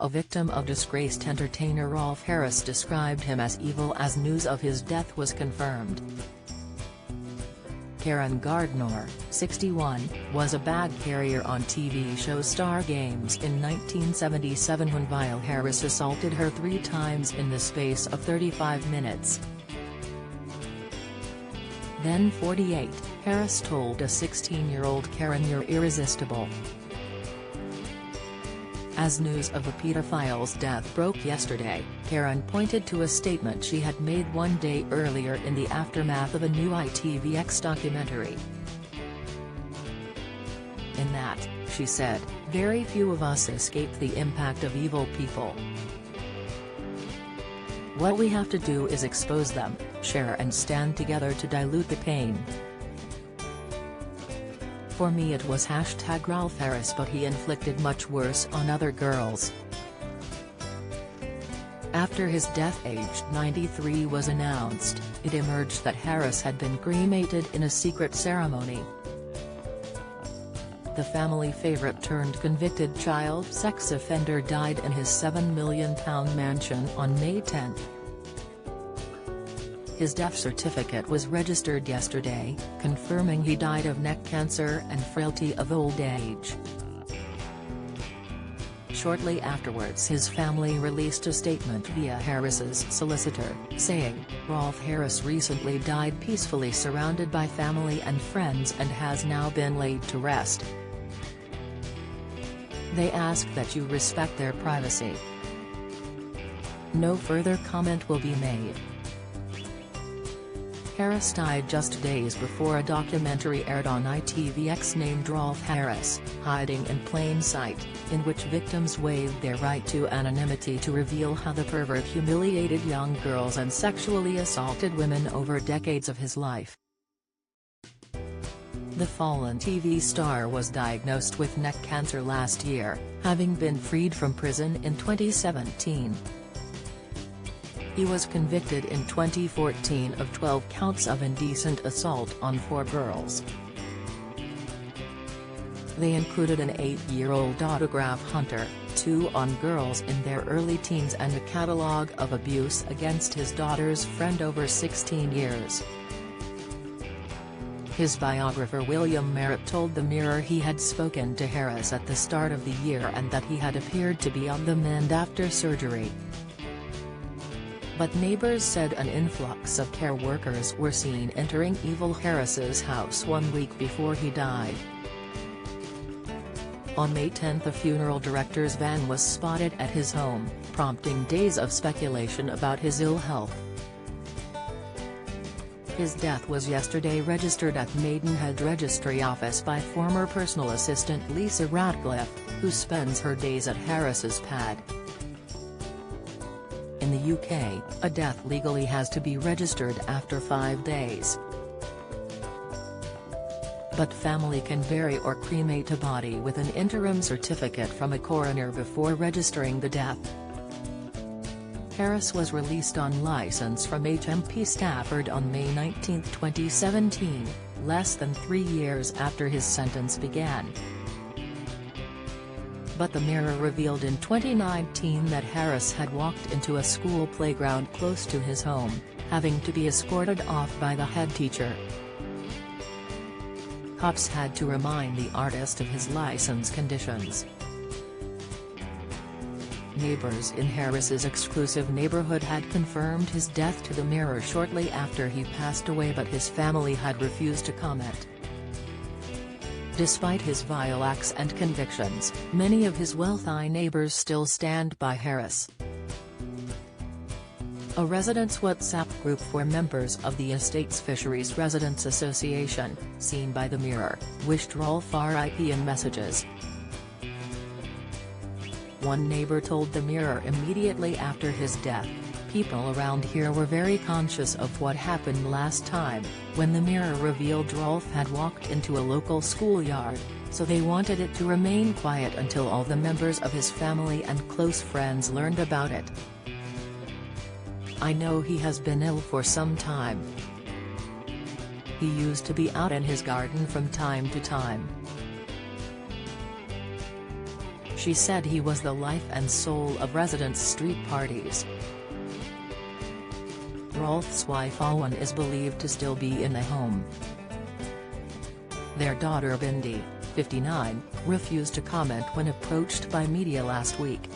a victim of disgraced entertainer Rolf Harris described him as evil as news of his death was confirmed. Karen Gardner, 61, was a bag carrier on TV show Star Games in 1977 when Harris assaulted her 3 times in the space of 35 minutes. Then 48, Harris told a 16-year-old Karen, "You're irresistible." As news of a pedophile's death broke yesterday, Karen pointed to a statement she had made one day earlier in the aftermath of a new ITVX documentary. In that, she said, "Very few of us escape the impact of evil people. What we have to do is expose them, share and stand together to dilute the pain." For me it was #Rolf Harris, but he inflicted much worse on other girls. After his death aged 93 was announced, it emerged that Harris had been cremated in a secret ceremony. The family favorite turned convicted child sex offender died in his £7 million mansion on May 10. His death certificate was registered yesterday, confirming he died of neck cancer and frailty of old age. Shortly afterwards his family released a statement via Harris's solicitor, saying, "Rolf Harris recently died peacefully surrounded by family and friends and has now been laid to rest. They ask that you respect their privacy. No further comment will be made." Harris died just days before a documentary aired on ITVX named Rolf Harris, Hiding in Plain Sight, in which victims waived their right to anonymity to reveal how the pervert humiliated young girls and sexually assaulted women over decades of his life. The fallen TV star was diagnosed with neck cancer last year, having been freed from prison in 2017. He was convicted in 2014 of 12 counts of indecent assault on 4 girls. They included an 8-year-old autograph hunter, 2 on girls in their early teens and a catalogue of abuse against his daughter's friend over 16 years. His biographer William Merritt told the Mirror he had spoken to Harris at the start of the year and that he had appeared to be on the mend after surgery. But neighbors said an influx of care workers were seen entering Evil Harris's house 1 week before he died. On May 10 a funeral director's van was spotted at his home, prompting days of speculation about his ill health. His death was yesterday registered at Maidenhead Registry Office by former personal assistant Lisa Ratcliffe, who spends her days at Harris's pad. In the UK, a death legally has to be registered after 5 days. But family can bury or cremate a body with an interim certificate from a coroner before registering the death. Harris was released on license from HMP Stafford on May 19, 2017, less than 3 years after his sentence began. But the Mirror revealed in 2019 that Harris had walked into a school playground close to his home, having to be escorted off by the head teacher. Cops had to remind the artist of his license conditions. Neighbors in Harris's exclusive neighborhood had confirmed his death to the Mirror shortly after he passed away, but his family had refused to comment. Despite his vile acts and convictions, many of his wealthy neighbors still stand by Harris. A residents' WhatsApp group for members of the estate's Fisheries Residents Association, seen by the Mirror, wished Rolf RIP in messages. One neighbor told the Mirror immediately after his death, "People around here were very conscious of what happened last time, when the Mirror revealed Rolf had walked into a local schoolyard, so they wanted it to remain quiet until all the members of his family and close friends learned about it. I know he has been ill for some time. He used to be out in his garden from time to time." She said he was the life and soul of residents' street parties. Rolf's wife Owen is believed to still be in the home. Their daughter Bindi, 59, refused to comment when approached by media last week.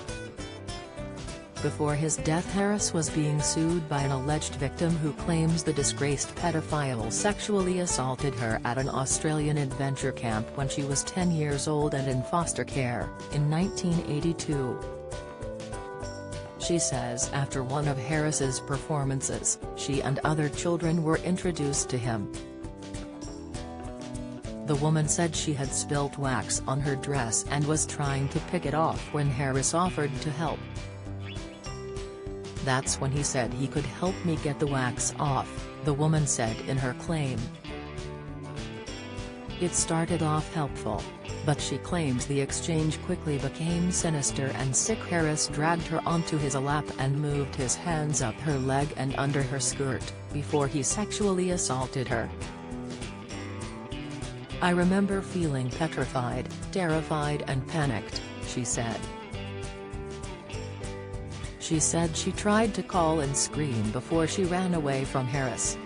Before his death, Harris was being sued by an alleged victim who claims the disgraced pedophile sexually assaulted her at an Australian adventure camp when she was 10 years old and in foster care, in 1982. She says after one of Harris's performances, she and other children were introduced to him. The woman said she had spilt wax on her dress and was trying to pick it off when Harris offered to help. "That's when he said he could help me get the wax off," the woman said in her claim. It started off helpful, but she claims the exchange quickly became sinister and sick. Harris dragged her onto his lap and moved his hands up her leg and under her skirt, before he sexually assaulted her. "I remember feeling petrified, terrified and panicked," she said. She said she tried to call and scream before she ran away from Harris.